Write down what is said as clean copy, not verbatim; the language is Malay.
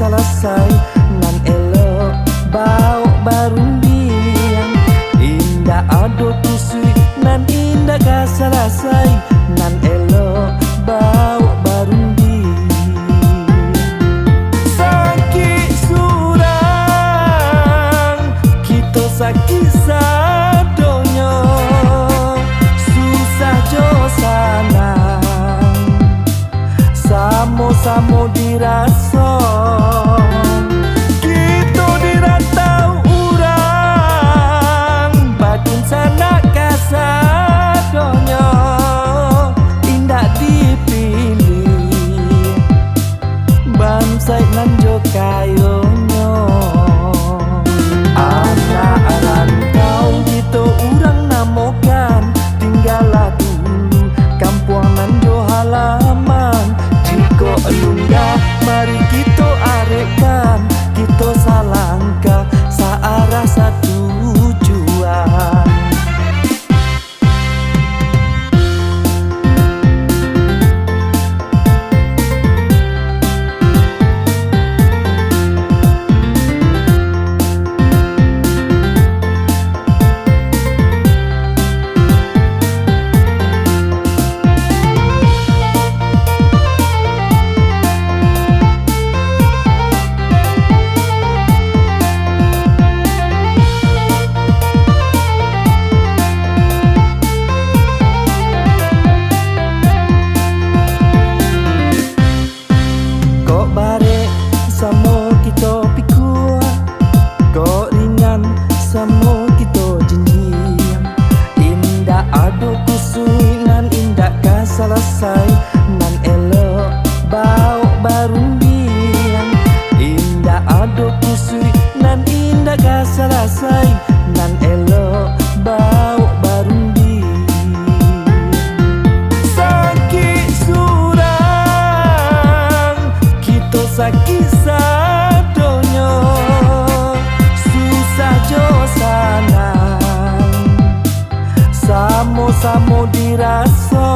selesai nan elok bau barumbiang indah ado kusui nan indah ka selesai nan elok bau barumbiang sakit surang kita sakit sadonyo susah jo sanang samo-samo dirasa kita dirantau urang badun sanak kasadonya indah dipilih bansai nan jo kayonyo anak rantau kita urang namokan tinggalah dulu kampung nan jo halaman jika lunggah mari kita arekkan kita salangkah searah satu tujuan. Samo kita pikul, kok ringan samo kita jenjing indah ado kusui nan indah ka selesai nan elok bau barumbiang indah ado kusui nan indah ka selesai nan elok bau barumbiang sakit surang kita sakit sadonyo susah jo sanang samo-samo dirasa